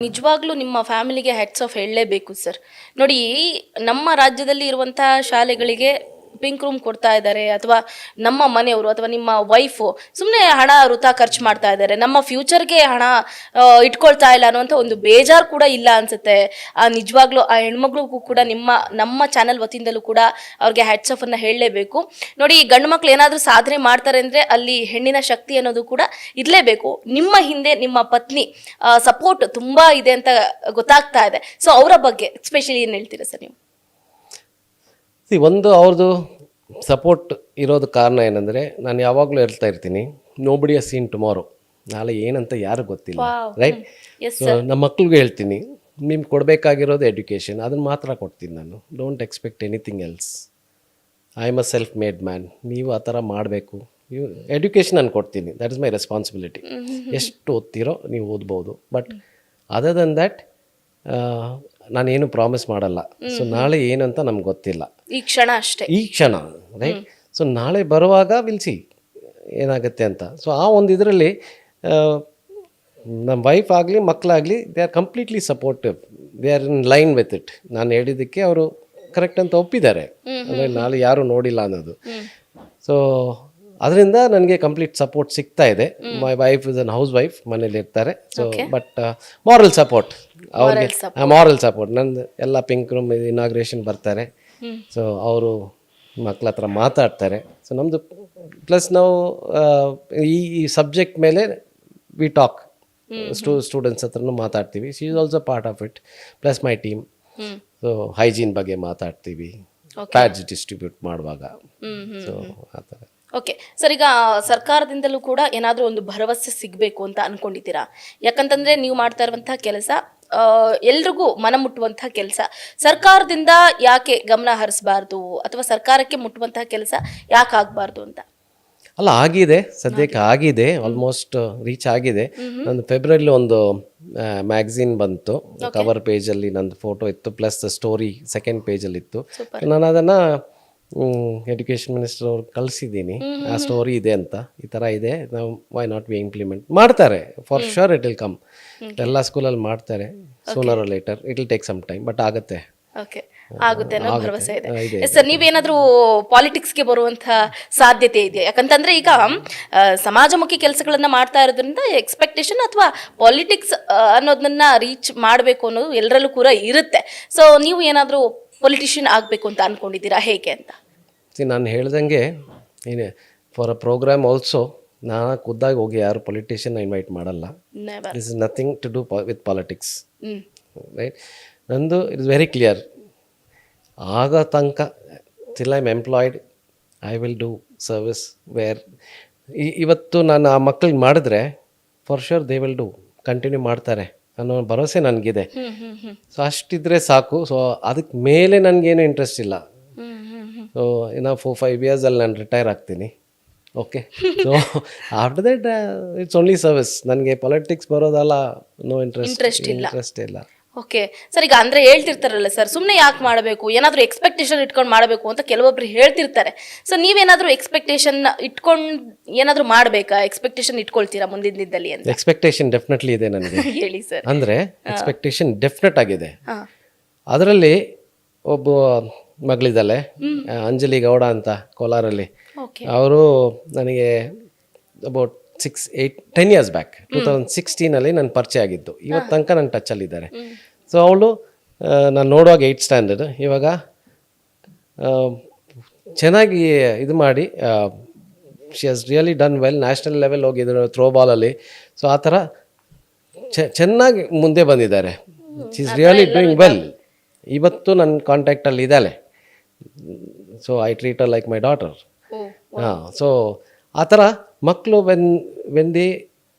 ನಿಜವಾಗ್ಲೂ ನಿಮ್ಮ ಫ್ಯಾಮಿಲಿಗೆ ಹ್ಯಾಟ್ಸ್ ಆಫ್ ಹೇಳಲೇಬೇಕು ಸರ್. ನೋಡಿ, ನಮ್ಮ ರಾಜ್ಯದಲ್ಲಿ ಇರುವಂತಹ ಶಾಲೆಗಳಿಗೆ ಪಿಂಕ್ ರೂಮ್ ಕೊಡ್ತಾ ಇದ್ದಾರೆ, ಅಥವಾ ನಮ್ಮ ಮನೆಯವರು ಅಥವಾ ನಿಮ್ಮ ವೈಫು ಸುಮ್ಮನೆ ಹಣ ವೃಥಾ ಖರ್ಚು ಮಾಡ್ತಾ ಇದ್ದಾರೆ, ನಮ್ಮ ಫ್ಯೂಚರ್ಗೆ ಹಣ ಇಟ್ಕೊಳ್ತಾ ಇಲ್ಲ ಅನ್ನುವಂಥ ಒಂದು ಬೇಜಾರು ಕೂಡ ಇಲ್ಲ ಅನ್ಸುತ್ತೆ. ನಿಜವಾಗ್ಲೂ ಆ ಹೆಣ್ಮಕ್ಳಿಗೂ ಕೂಡ ನಮ್ಮ ಚಾನಲ್ ವತಿಯಿಂದಲೂ ಕೂಡ ಅವ್ರಿಗೆ ಹ್ಯಾಟ್ಸ್ ಆಫ್ ಅನ್ನ ಹೇಳಲೇಬೇಕು. ನೋಡಿ, ಗಂಡು ಮಕ್ಳು ಏನಾದರೂ ಸಾಧನೆ ಮಾಡ್ತಾರೆ ಅಂದರೆ ಅಲ್ಲಿ ಹೆಣ್ಣಿನ ಶಕ್ತಿ ಅನ್ನೋದು ಕೂಡ ಇರಲೇಬೇಕು. ನಿಮ್ಮ ಹಿಂದೆ ನಿಮ್ಮ ಪತ್ನಿ ಸಪೋರ್ಟ್ ತುಂಬಾ ಇದೆ ಅಂತ ಗೊತ್ತಾಗ್ತಾ ಇದೆ. ಸೊ ಅವರ ಬಗ್ಗೆ ಎಸ್ಪೆಷಲಿ ಏನು ಹೇಳ್ತೀರಾ ಸರ್ ನೀವು? ಒಂದು ಅವ್ರದ್ದು ಸಪೋರ್ಟ್ ಇರೋದು ಕಾರಣ ಏನಂದರೆ, ನಾನು ಯಾವಾಗಲೂ ಹೇಳ್ತಾ ಇರ್ತೀನಿ, ನೋಬಡಿ ಹಸ್ ಸೀನ್ ಟುಮಾರೋ. ನಾಳೆ ಏನಂತ ಯಾರು ಗೊತ್ತಿಲ್ಲ, ರೈಟ್? ಸೊ ನಮ್ಮ ಮಕ್ಳಿಗೂ ಹೇಳ್ತೀನಿ, ನಿಮ್ಗೆ ಕೊಡಬೇಕಾಗಿರೋದು ಎಡ್ಯುಕೇಷನ್, ಅದನ್ನು ಮಾತ್ರ ಕೊಡ್ತೀನಿ ನಾನು. Don't expect anything else. I am a self made man. ನೀವು ಆ ಥರ ಮಾಡಬೇಕು. ನೀವು ಎಡ್ಯುಕೇಷನ್ ನಾನು ಕೊಡ್ತೀನಿ, ದಟ್ ಇಸ್ ಮೈ ರೆಸ್ಪಾನ್ಸಿಬಿಲಿಟಿ. ಎಷ್ಟು ಓದ್ತಿರೋ ನೀವು ಓದ್ಬೋದು, ಬಟ್ ಅದರ್ ದನ್ ದ್ಯಾಟ್ ನಾನೇನು ಪ್ರಾಮಿಸ್ ಮಾಡಲ್ಲ. ಸೊ ನಾಳೆ ಏನಂತ ನಮ್ಗೆ ಗೊತ್ತಿಲ್ಲ, ಈ ಕ್ಷಣ ಅಷ್ಟೇ, ಈ ಕ್ಷಣ, ರೈಟ್? ಸೊ ನಾಳೆ ಬರುವಾಗ ವಿಲ್ಸಿ ಏನಾಗುತ್ತೆ ಅಂತ. ಸೊ ಆ ಒಂದು ಇದರಲ್ಲಿ ನಮ್ಮ ವೈಫ್ ಆಗಲಿ ಮಕ್ಕಳಾಗಲಿ, they are completely supportive. They are in line with it. ನಾನು ಹೇಳಿದ್ದಕ್ಕೆ ಅವರು ಕರೆಕ್ಟ್ ಅಂತ ಒಪ್ಪಿದ್ದಾರೆ, ಅಂದರೆ ನಾಳೆ ಯಾರು ನೋಡಿಲ್ಲ ಅನ್ನೋದು. ಸೊ ಅದರಿಂದ ನನಗೆ ಕಂಪ್ಲೀಟ್ ಸಪೋರ್ಟ್ ಸಿಗ್ತಾ ಇದೆ. My wife is an house wife, ಮನೇಲಿ ಇರ್ತಾರೆ. ಸೊ ಬಟ್ ಮಾರಲ್ ಸಪೋರ್ಟ್, ಅವ್ರಿಗೆ ಮಾರಲ್ ಸಪೋರ್ಟ್. ನಂದು ಎಲ್ಲ ಪಿಂಕ್ ರೂಮ್ ಇನಾಗ್ರೇಷನ್ ಬರ್ತಾರೆ. ಸೊ ಅವರು ಮಕ್ಳ ಹತ್ರ ಮಾತಾಡ್ತಾರೆ. ಸೊ ನಮ್ಮದು ಪ್ಲಸ್ ನಾವು ಈ ಸಬ್ಜೆಕ್ಟ್ ಮೇಲೆ ವಿ ಟಾಕ್, ಸ್ಟೂಡೆಂಟ್ಸ್ ಹತ್ರನೂ ಮಾತಾಡ್ತೀವಿ. She is also part of it. Plus my team. So hygiene ಬಗ್ಗೆ ಮಾತಾಡ್ತೀವಿ, ಪ್ಯಾಡ್ಸ್ ಡಿಸ್ಟ್ರಿಬ್ಯೂಟ್ ಮಾಡುವಾಗ. ಸೊ ಆ ಥರ. ಓಕೆ ಸರ್, ಈಗ ಸರ್ಕಾರದಿಂದಲೂ ಕೂಡ ಏನಾದರೂ ಒಂದು ಭರವಸೆ ಸಿಗಬೇಕು ಅಂತ ಅನ್ಕೊಂಡಿದ್ದೀರಾ? ಯಾಕಂತಂದ್ರೆ ನೀವು ಮಾಡ್ತಾ ಇರುವಂತಹ ಕೆಲಸ ಎಲ್ರಿಗೂ ಮನ ಮುಟ್ಟುವಂತಹ ಕೆಲಸ. ಸರ್ಕಾರದಿಂದ ಯಾಕೆ ಗಮನ ಹರಿಸಬಾರ್ದು, ಅಥವಾ ಸರ್ಕಾರಕ್ಕೆ ಮುಟ್ಟುವಂತಹ ಕೆಲಸ ಯಾಕೆ ಆಗಬಾರ್ದು ಅಂತ? ಅಲ್ಲ, ಆಗಿದೆ, ಸದ್ಯಕ್ಕೆ ಆಗಿದೆ, ಆಲ್ಮೋಸ್ಟ್ ರೀಚ್ ಆಗಿದೆ. ನಂದು ಫೆಬ್ರವರಿಲಿ ಒಂದು ಮ್ಯಾಗಝೀನ್ ಬಂತು, ಕವರ್ ಪೇಜಲ್ಲಿ ನಂದು ಫೋಟೋ ಇತ್ತು, ಪ್ಲಸ್ ಸ್ಟೋರಿ ಸೆಕೆಂಡ್ ಪೇಜಲ್ಲಿ ಇತ್ತು. ನಾನು ಅದನ್ನು ಎಜುಕೇಷನ್ ಮಿನಿಸ್ಟರ್ ಅವ್ರಿಗೆ ಕಳಿಸಿದ್ದೀನಿ, ಆ ಸ್ಟೋರಿ ಇದೆ ಅಂತ, ಈ ಥರ ಇದೆ, ನಾವು ವೈ ನಾಟ್ ವಿ ಇಂಪ್ಲಿಮೆಂಟ್ ಮಾಡ್ತಾರೆ. For sure it will come. ಎಲ್ಲ ಸ್ಕೂಲಲ್ಲಿ ಮಾಡ್ತಾರೆ, sooner or later. It will take some time, but ಆಗುತ್ತೆ. ಓಕೆ, ಆಗುತ್ತೆ ಅನ್ನೋ ಭರವಸೆ ಇದೆ. ಸರ್, ನೀವೇನಾದ್ರೂ ಪಾಲಿಟಿಕ್ಸ್ಗೆ ಬರುವಂತಹ ಸಾಧ್ಯತೆ ಇದೆಯಾ? ಯಾಕಂತಂದ್ರೆ ಈಗ ಸಮಾಜಮುಖಿ ಕೆಲಸಗಳನ್ನ ಮಾಡ್ತಾ ಇರೋದ್ರಿಂದ ಎಕ್ಸ್ಪೆಕ್ಟೇಷನ್ ಅಥವಾ ಪಾಲಿಟಿಕ್ಸ್ ಅನ್ನೋದನ್ನ ರೀಚ್ ಮಾಡಬೇಕು ಅನ್ನೋದು ಎಲ್ಲರಲ್ಲೂ ಕೂಡ ಇರುತ್ತೆ. ಸೊ ನೀವು ಏನಾದರೂ ಪೊಲಿಟಿಷಿಯನ್ ಆಗಬೇಕು ಅಂತ ಅನ್ಕೊಂಡಿದ್ದೀರಾ, ಹೇಗೆ ಅಂತ? ನಾನು ಹೇಳ್ದಂಗೆ ಏನೇ ಫಾರ್ ಅ ಪ್ರೋಗ್ರಾಮ್ ಆಲ್ಸೋ ನಾನು ಖುದ್ದಾಗಿ ಹೋಗಿ ಯಾರು ಪೊಲಿಟಿಷಿಯನ್ ಇನ್ವೈಟ್ ಮಾಡಲ್ಲ. This is nothing to do with politics, right? ನಂದು ಇಟ್ ಇಸ್ ವೆರಿ ಕ್ಲಿಯರ್. ಆಗ ತನಕ till I am employed, I will do service where. ಇವತ್ತು ನಾನು ಆ ಮಕ್ಕಳಿಗೆ ಮಾಡಿದ್ರೆ for sure they will do, continue ಮಾಡ್ತಾರೆ ಅನ್ನೋ ಭರವಸೆ ನನಗಿದೆ. ಸೊ ಅಷ್ಟಿದ್ರೆ ಸಾಕು. ಸೊ ಅದಕ್ಕೆ ಮೇಲೆ ನನಗೇನು ಇಂಟ್ರೆಸ್ಟ್ ಇಲ್ಲ. ಸೊ ಇನ್ನು 4-5 ಇಯರ್ಸಲ್ಲಿ ನಾನು ರಿಟೈರ್ ಆಗ್ತೀನಿ. Okay, so after that it's only service. ನನಗೆ ಪಾಲಿಟಿಕ್ಸ್ ಬರೋದಲ್ಲ, ನೋ ಇಂಟ್ರೆಸ್ಟ್ ಇಲ್ಲ. ಓಕೆ ಸರ್, ಈಗ ಅಂದ್ರೆ ಹೇಳ್ತಿರ್ತಾರಲ್ಲ ಸರ್, ಸುಮ್ಮನೆ ಯಾಕೆ ಮಾಡಬೇಕು, ಏನಾದರೂ ಎಕ್ಸ್ಪೆಕ್ಟೇಷನ್ ಇಟ್ಕೊಂಡು ಮಾಡಬೇಕು ಅಂತ ಕೆಲವೊಬ್ರು ಹೇಳ್ತಿರ್ತಾರೆ. ಸೊ ನೀವೇನಾದರೂ ಎಕ್ಸ್ಪೆಕ್ಟೇಷನ್ ಇಟ್ಕೊಂಡು ಏನಾದರೂ ಮಾಡಬೇಕಾ? ಎಕ್ಸ್ಪೆಕ್ಟೇಷನ್ ಇಟ್ಕೊಳ್ತೀರಾ ಮುಂದಿನ ದಿನದಲ್ಲಿ ಅಂತ? ಎಕ್ಸ್ಪೆಕ್ಟೇಷನ್ ಡೆಫಿನೆಟ್ಲಿ ಇದೆ ನನಗೆ. ಹೇಳಿ ಸರ್. ಅಂದರೆ ಎಕ್ಸ್ಪೆಕ್ಟೇಷನ್ ಡೆಫಿನೆಟ್ ಆಗಿದೆ. ಅದರಲ್ಲಿ ಒಬ್ಬ ಮಗಳಿದ್ದಾಳೆ, ಅಂಜಲಿ ಗೌಡ ಅಂತ, ಕೋಲಾರಲ್ಲಿ. ಅವರು ನನಗೆ ಅಬೌಟ್ 10 years ಬ್ಯಾಕ್ 2016 ನನ್ನ ಪರಿಚಯ ಆಗಿದ್ದು. ಇವತ್ತು ತನಕ ನನ್ನ ಟಚಲ್ಲಿದ್ದಾರೆ. ಸೊ ಅವಳು ನಾನು ನೋಡುವಾಗ 8th ಸ್ಟ್ಯಾಂಡರ್ಡ್, ಇವಾಗ ಚೆನ್ನಾಗಿ ಇದು ಮಾಡಿ she has really done well. National level ಹೋಗಿದ್ರು ಥ್ರೋಬಾಲಲ್ಲಿ. ಸೊ ಆ ಥರ ಚೆನ್ನಾಗಿ ಮುಂದೆ ಬಂದಿದ್ದಾರೆ. She is really doing well. ಇವತ್ತು ನನ್ನ ಕಾಂಟ್ಯಾಕ್ಟಲ್ಲಿ ಇದ್ದಾಳೆ. So I treat her like my daughter. So ಆ ಥರ ಮಕ್ಕಳು ವೆನ್ ದಿ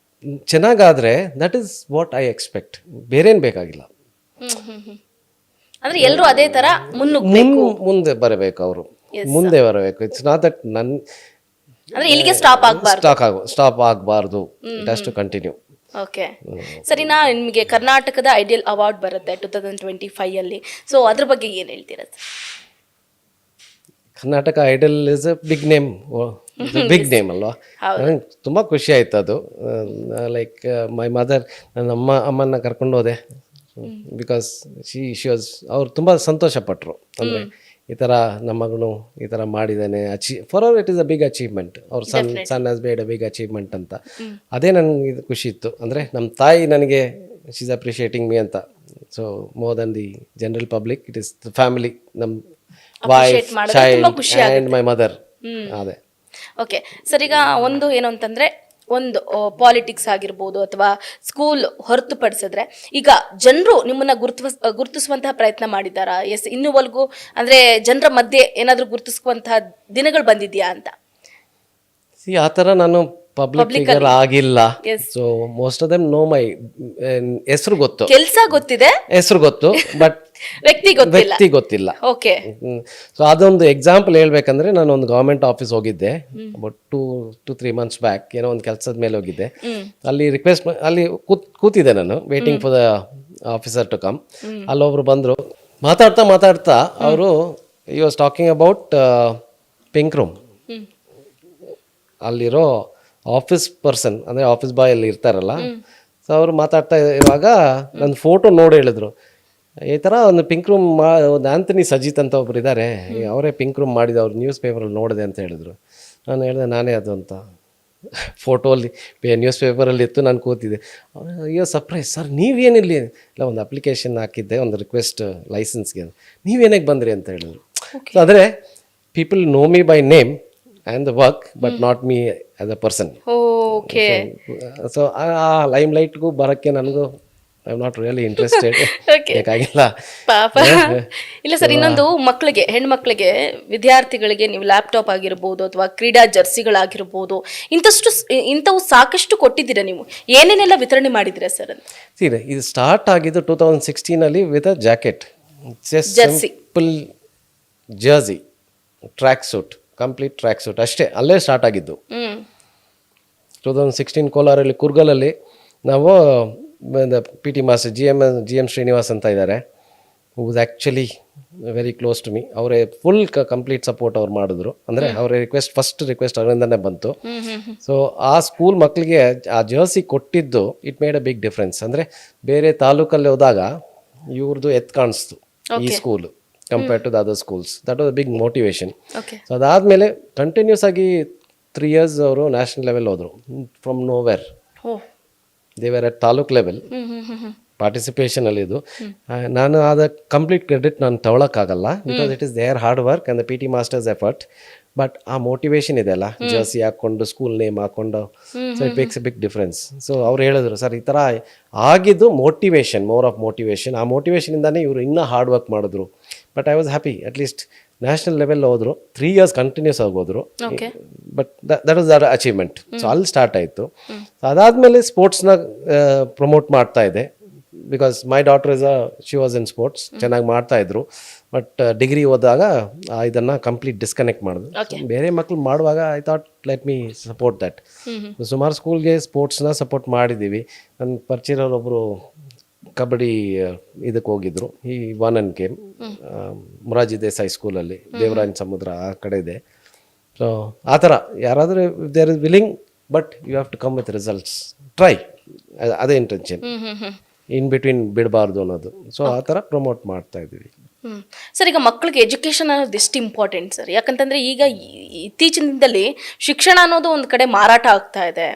ಚೆನ್ನಾಗಾದರೆ that is what I expect. ಬೇರೇನು ಬೇಕಾಗಿಲ್ಲ. ಅಂದ್ರೆ ಎಲ್ಲರೂ ಅದೇ ತರ ಮುಂದೆ ಬರಬೇಕು, ಅವರು ಮುಂದೆ ಬರಬೇಕು. ಇಟ್ಸ್ ನಾಟ್ ದಟ್ ಅಂದ್ರೆ ಇಲ್ಲಿಗೆ ಸ್ಟಾಪ್ ಆಗಬಾರ್ದು. It has to continue. Okay ಸರಿನಾ. ನಿಮಗೆ ಕರ್ನಾಟಕದ ಐಡಿಯಲ್ ಅವಾರ್ಡ್ ಬರುತ್ತೆ 2025 ಸೊ ಅದ್ರ ಬಗ್ಗೆ ಏನು ಹೇಳ್ತೀರಾ? Karnataka idol is a big name. Big name ಅಲ್ವಾ. ನನಗೆ ತುಂಬ ಖುಷಿ ಆಯ್ತು ಅದು. ಲೈಕ್ ಮೈ ಮದರ್, ನನ್ನ ಅಮ್ಮನ ಕರ್ಕೊಂಡು ಹೋದೆ ಬಿಕಾಸ್ ಶಿ ವಾಸ್, ಅವ್ರು ತುಂಬ ಸಂತೋಷಪಟ್ಟರು. ಅಂದರೆ ಈ ಥರ ನಮ್ಮ ಮಗನು ಈ ಥರ ಮಾಡಿದ್ದಾನೆ, for our it is a big achievement. ಅವ್ರ son has made a big achievement ಅಂತ. ಅದೇ ನನಗೆ ಇದು ಖುಷಿ ಇತ್ತು. ಅಂದರೆ ನಮ್ಮ ತಾಯಿ ನನಗೆ ಶಿ ಈಸ್ ಅಪ್ರಿಷಿಯೇಟಿಂಗ್ ಮೀ ಅಂತ. So more than the general public, it is the family, ನಮ್ಮ wife, child and my mother. ಅದೇ. ಓಕೆ ಸರ್, ಈಗ ಒಂದು ಏನು ಅಂತಂದ್ರೆ, ಒಂದು ಪಾಲಿಟಿಕ್ಸ್ ಆಗಿರ್ಬೋದು ಅಥವಾ ಸ್ಕೂಲ್ ಹೊರತುಪಡಿಸಿದ್ರೆ ಈಗ ಜನರು ನಿಮ್ಮನ್ನ ಗುರುತಿಸುವಂತಹ ಪ್ರಯತ್ನ ಮಾಡಿದ್ದಾರಾ? ಎಸ್, ಇನ್ನೂವರೆಗೂ ಅಂದ್ರೆ ಜನರ ಮಧ್ಯೆ ಏನಾದರೂ ಗುರುತಿಸುವಂತಹ ದಿನಗಳು ಬಂದಿದ್ಯಾ ಅಂತ? ಆ ಥರ ನಾನು ಪಬ್ಲಿಕ್ ಫಿಗರ್ ಆಗಿಲ್ಲ. So most of them know my ಹೆಸರು ಗೊತ್ತು, ಕೆಲಸ ಗೊತ್ತಿದೆ, ಹೆಸರು ಗೊತ್ತು, ಬಟ್ ವ್ಯಕ್ತಿ ಗೊತ್ತಿಲ್ಲ. ಓಕೆ. ಸೊ ಅದೊಂದು ಎಕ್ಸಾಂಪಲ್ ಹೇಳ್ಬೇಕಂದ್ರೆ, ನಾನು ಒಂದು ಗವರ್ಮೆಂಟ್ ಆಫೀಸ್ ಹೋಗಿದ್ದೆ ಅಬೌಟ್ 2-3 months ಬ್ಯಾಕ್. ಏನೋ ಒಂದು ಕೆಲಸದ ಮೇಲೆ ಹೋಗಿದ್ದೆ. ಅಲ್ಲಿ ರಿಕ್ವೆಸ್ಟ್, ಅಲ್ಲಿ ಕೂತಿದ್ದೆ ನಾನು, waiting for the officer to come. ಅಲ್ಲೊಬ್ರು ಬಂದರು, ಮಾತಾಡ್ತಾ ಅವರು you was talking about pink room. ಅಲ್ಲಿರೋ ಆಫೀಸ್ ಪರ್ಸನ್, ಅಂದರೆ ಆಫೀಸ್ ಬಾಯ್ ಅಲ್ಲಿ ಇರ್ತಾರಲ್ಲ, ಸೊ ಅವರು ಮಾತಾಡ್ತಾ ಇರುವಾಗ ನನ್ನ ಫೋಟೋ ನೋಡಿ ಹೇಳಿದ್ರು, ಈ ಥರ ಒಂದು ಪಿಂಕ್ ರೂಮ್ ಒಂದು ಆಂಥನಿ ಸಜಿತ್ ಅಂತ ಒಬ್ರು ಇದ್ದಾರೆ, ಅವರೇ ಪಿಂಕ್ ರೂಮ್ ಮಾಡಿದ, ಅವ್ರು ನ್ಯೂಸ್ ಪೇಪರಲ್ಲಿ ನೋಡಿದೆ ಅಂತ ಹೇಳಿದ್ರು. ನಾನು ಹೇಳಿದೆ ನಾನೇ ಅದು ಅಂತ. ಫೋಟೋ ಅಲ್ಲಿ ನ್ಯೂಸ್ ಪೇಪರಲ್ಲಿ ಇತ್ತು, ನಾನು ಕೂತಿದ್ದೆ. ಅಯ್ಯೋ ಸರ್ಪ್ರೈಸ್ ಸರ್, ನೀವೇನಿಲ್ಲ, ಇಲ್ಲ ಒಂದು ಅಪ್ಲಿಕೇಶನ್ ಹಾಕಿದ್ದೆ, ಒಂದು ರಿಕ್ವೆಸ್ಟ್ ಲೈಸೆನ್ಸ್ಗೆ, ನೀವೇನಕ್ಕೆ ಬಂದ್ರಿ ಅಂತ ಹೇಳಿದ್ರು. ಸೊ ಅಂದರೆ people know me by name and the work, but not me as a person. Okay. So ಆ ಲೈಮ್ ಲೈಟ್ಗೂ ಬರೋಕ್ಕೆ ನನಗೂ I am not really interested. ಬೇಕಾಗಿಲ್ಲ ಪಾಪ. ಇಲ್ಲ ಸರ್, ಇನ್ನೊಂದು ಮಕ್ಕಳಿಗೆ, ಹೆಣ್ಮಕ್ಳಿಗೆ, ವಿದ್ಯಾರ್ಥಿಗಳಿಗೆ ನೀವು ಲ್ಯಾಪ್ಟಾಪ್ ಆಗಿರ್ಬೋದು ಅಥವಾ ಕ್ರೀಡಾ ಜರ್ಸಿಗಳಾಗಿರ್ಬೋದು, ಇಂಥವು ಸಾಕಷ್ಟು ಕೊಟ್ಟಿದ್ದೀರಾ. ನೀವು ಏನೇನೆಲ್ಲ ವಿತರಣೆ ಮಾಡಿದ್ದೀರಾ ಸರ್ ಅಂತ? ಸೀರೆ ಇದು ಸ್ಟಾರ್ಟ್ ಆಗಿದ್ದು 2016 with a jacket, simple jersey, track suit, complete track suit ಅಷ್ಟೇ. ಅಲ್ಲೇ ಸ್ಟಾರ್ಟ್ ಆಗಿದ್ದು 2016 ಕೋಲಾರಲ್ಲಿ, ಕುರ್ಗಲಲ್ಲಿ. ನಾವು P T master G M Srinivas ಅಂತ ಇದ್ದಾರೆ, who was actually very close to me. ಅವರೇ ಫುಲ್ ಕಂಪ್ಲೀಟ್ ಸಪೋರ್ಟ್ ಅವ್ರು ಮಾಡಿದ್ರು. ಅಂದರೆ ಅವರ ಫಸ್ಟ್ ರಿಕ್ವೆಸ್ಟ್ ಅವರಿಂದನೇ ಬಂತು. ಸೊ ಆ ಸ್ಕೂಲ್ ಮಕ್ಕಳಿಗೆ ಆ ಜರ್ಸಿ ಕೊಟ್ಟಿದ್ದು it made a big difference. ಅಂದರೆ ಬೇರೆ ತಾಲೂಕಲ್ಲಿ ಹೋದಾಗ ಇವ್ರದ್ದು ಎತ್ತು ಕಾಣಿಸ್ತು ಈ school compared to the other schools. That was a big motivation. So ಅದಾದಮೇಲೆ ಕಂಟಿನ್ಯೂಸ್ ಆಗಿ 3 years ಅವರು ನ್ಯಾಷನಲ್ ಲೆವೆಲ್ ಹೋದರು. From nowhere they were at taluk level ಪಾರ್ಟಿಸಿಪೇಷನಲ್ಲಿ. ಇದು ನಾನು ಆದ ಕಂಪ್ಲೀಟ್ ಕ್ರೆಡಿಟ್ ನಾನು ತಗೊಳಕ್ಕಾಗಲ್ಲ, because it is their hard work and the P T masters effort. But ಆ ಮೋಟಿವೇಶನ್ ಇದೆ ಅಲ್ಲ, ಜರ್ಸಿ ಹಾಕ್ಕೊಂಡು ಸ್ಕೂಲ್ ನೇಮ್ ಹಾಕ್ಕೊಂಡು, so it makes a big difference. So ಅವ್ರು ಹೇಳಿದ್ರು, ಸರ್ ಈ ಥರ ಆಗಿದ್ದು ಮೋಟಿವೇಶನ್, ಮೋರ್ ಆಫ್ ಮೋಟಿವೇಶನ್. ಆ ಮೋಟಿವೇಶನಿಂದಾನೇ ಇವರು ಇನ್ನೂ ಹಾರ್ಡ್ ವರ್ಕ್ ಮಾಡಿದ್ರು. But I was happy, at least national level ಹೋದ್ರು, 3 years ಕಂಟಿನ್ಯೂಸ್ ಆಗಿ ಹೋದ್ರು. But that was their achievement. So ಅಲ್ಲಿ ಸ್ಟಾರ್ಟ್ ಆಯಿತು. ಅದಾದಮೇಲೆ ಸ್ಪೋರ್ಟ್ಸ್ನ ಪ್ರಮೋಟ್ ಮಾಡ್ತಾ ಇದೆ, because my daughter she was in sports, ಚೆನ್ನಾಗಿ ಮಾಡ್ತಾಯಿದ್ರು. ಬಟ್ ಡಿಗ್ರಿ ಓದಾಗ ಇದನ್ನು ಕಂಪ್ಲೀಟ್ ಡಿಸ್ಕನೆಕ್ಟ್ ಮಾಡಿದ್ರು. ಬೇರೆ ಮಕ್ಳು ಮಾಡುವಾಗ I thought let me support that. ಸುಮಾರು ಸ್ಕೂಲ್ಗೆ ಸ್ಪೋರ್ಟ್ಸ್ನ ಸಪೋರ್ಟ್ ಮಾಡಿದ್ದೀವಿ. ನನ್ನ ಪರಿಚಯದವರೊಬ್ಬರು ಕಬಡ್ಡಿ ಇದಕ್ಕೆ ಹೋಗಿದ್ರು, ಈ one and came Morarji Desai ಸ್ಕೂಲಲ್ಲಿ, ದೇವರಾಯನ ಸಮುದ್ರ ಆ ಕಡೆ ಇದೆ. ಸೊ ಆ ಥರ ಯಾರಾದರೂ there is willing, but you have to come with results, try, ಅದೇ ಇಂಟೆನ್ಷನ್. ಇನ್ ಬಿಟ್ವೀನ್ ಬಿಡಬಾರ್ದು ಅನ್ನೋದು. ಸೊ ಆ ಥರ ಪ್ರಮೋಟ್ ಮಾಡ್ತಾ ಇದ್ದೀವಿ. ಸರ್, ಈಗ ಮಕ್ಕಳಿಗೆ ಎಜುಕೇಷನ್ ಅನ್ನೋದು ಎಷ್ಟು ಇಂಪಾರ್ಟೆಂಟ್ ಸರ್? ಯಾಕಂತಂದರೆ ಈಗ ಇತ್ತೀಚಿನ ದಿನದಲ್ಲಿ ಶಿಕ್ಷಣ ಅನ್ನೋದು ಒಂದು ಕಡೆ ಮಾರಾಟ ಆಗ್ತಾ ಇದೆ,